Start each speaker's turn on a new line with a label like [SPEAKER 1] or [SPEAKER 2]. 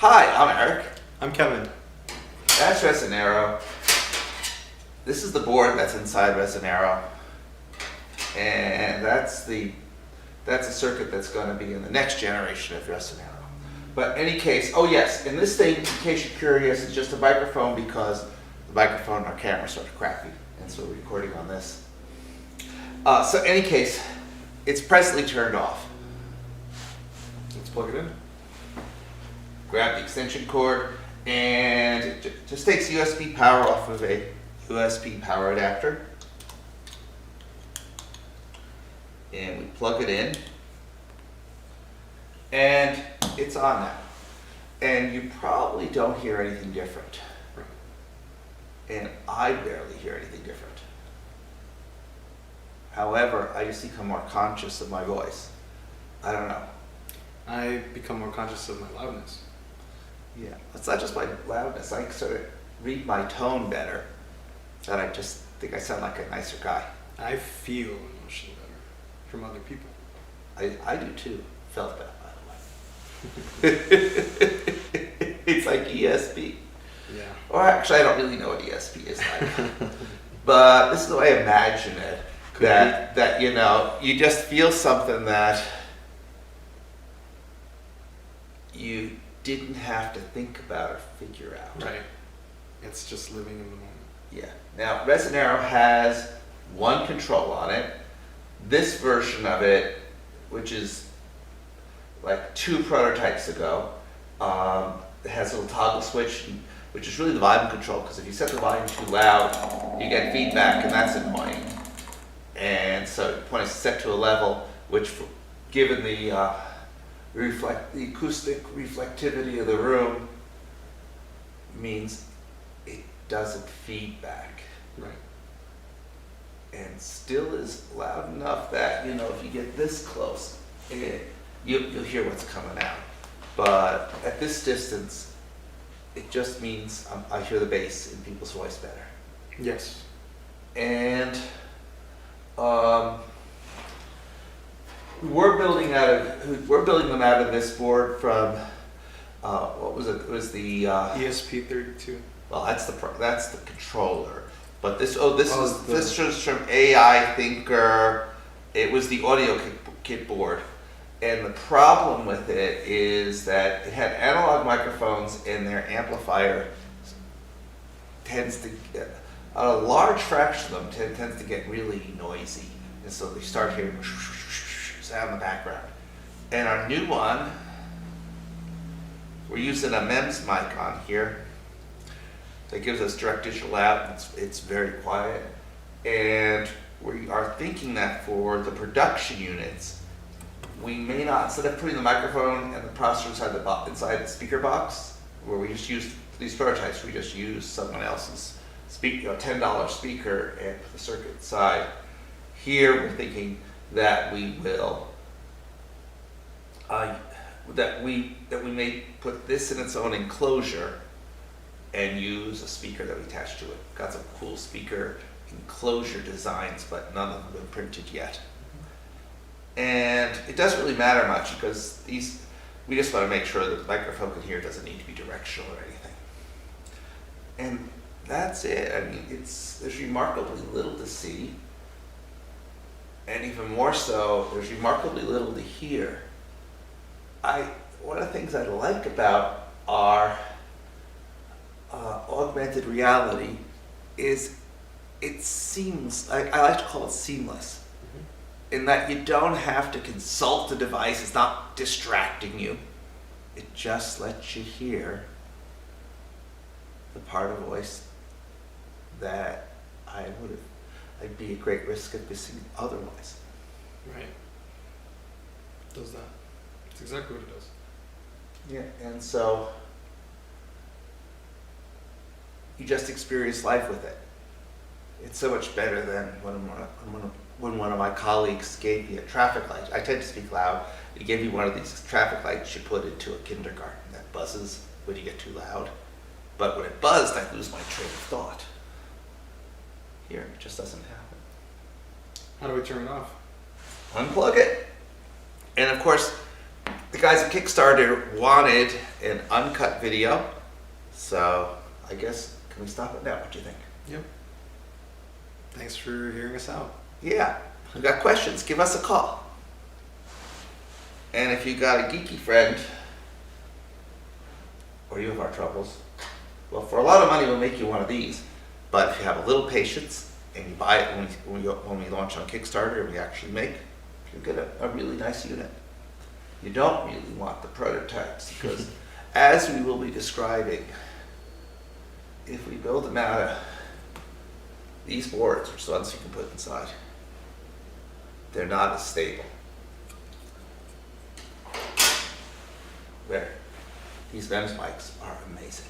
[SPEAKER 1] Hi, I'm Eric.
[SPEAKER 2] I'm Kevin.
[SPEAKER 1] That's Resonero. This is the board that's inside Resonero. And that's a circuit that's going to be in the next generation of Resonero. But in any case, oh yes, and this thing, in case you're curious, is just a microphone because the microphone and our camera sort of crappy. And so we're recording on this. So in any case, it's presently turned off.
[SPEAKER 2] Let's plug it in.
[SPEAKER 1] Grab the extension cord, and it just takes USB power off of a USB power adapter. And we plug it in, and it's on now. And you probably don't hear anything different.
[SPEAKER 2] Right.
[SPEAKER 1] And I barely hear anything different. However, I just become more conscious of my voice. I don't know.
[SPEAKER 2] I become more conscious of my loudness.
[SPEAKER 1] Yeah, it's not just my loudness. I sort of read my tone better. That I just think I sound like a nicer guy.
[SPEAKER 2] I feel emotion better from other people.
[SPEAKER 1] I do too. Felt that, by the way. It's like ESP.
[SPEAKER 2] Yeah.
[SPEAKER 1] Or actually, I don't really know what ESP is like. But this is the way I imagine it. That you know, you just feel something that you didn't have to think about or figure out.
[SPEAKER 2] Right. It's just living in the moment.
[SPEAKER 1] Yeah. Now, Resonero has one control on it. This version of it, which is like 2 prototypes ago, it has a little toggle switch, which is really the volume control, because if you set the volume too loud, you get feedback, and that's annoying. And so when it's set to a level, which given the acoustic reflectivity of the room, means it doesn't feedback.
[SPEAKER 2] Right.
[SPEAKER 1] And still is loud enough that, you know, if you get this close, you'll hear what's coming out. But at this distance, it just means I hear the bass in people's voice better.
[SPEAKER 2] Yes.
[SPEAKER 1] And we're building them out of this board from what was it? It was the
[SPEAKER 2] ESP32.
[SPEAKER 1] well, that's the controller. But this is from AI Thinker. It was the audio kit board, and the problem with it is that it had analog microphones, and their amplifier tends to get, a large fraction of them tends to get really noisy, and so they start hearing sound in the background. And our new one, we're using a MEMS mic on here that gives us direct digital out. It's very quiet, and we are thinking that for the production units, we may not, instead of putting the microphone and the processor inside the speaker box, where we just use these prototypes, we just use someone else's $10 speaker and put the circuit inside. Here we're thinking that we will that we may put this in its own enclosure and use a speaker that we attach to it. Got some cool speaker enclosure designs, but none of them have been printed yet. And it doesn't really matter much because we just want to make sure that the microphone can hear, doesn't need to be directional or anything. And that's it. I mean, there's remarkably little to see. And even more so, there's remarkably little to hear. One of the things I like about our augmented reality is it seems, I like to call it seamless, in that you don't have to consult the device, it's not distracting you. It just lets you hear the part of voice that I'd be at great risk of missing otherwise.
[SPEAKER 2] Right. It does that. It's exactly what it does.
[SPEAKER 1] Yeah, and so you just experience life with it. It's so much better than when one of my colleagues gave me a traffic light. I tend to speak loud. He gave me one of these traffic lights you put into a kindergarten that buzzes when you get too loud. But when it buzzed, I lose my train of thought. Here, it just doesn't happen.
[SPEAKER 2] How do we turn it off?
[SPEAKER 1] Unplug it. And of course, the guys at Kickstarter wanted an uncut video, so I guess, can we stop it now? What do you think?
[SPEAKER 2] Yep. Thanks for hearing us out.
[SPEAKER 1] Yeah, if you got questions, give us a call. And if you got a geeky friend, or you have our troubles, well, for a lot of money, we'll make you one of these. But if you have a little patience and you buy it when we launch on Kickstarter and we actually make, you get a really nice unit. You don't really want the prototypes because, as we will be describing, if we build them out of these boards, which are the ones you can put inside, they're not as stable. There. These MEMS mics are amazing.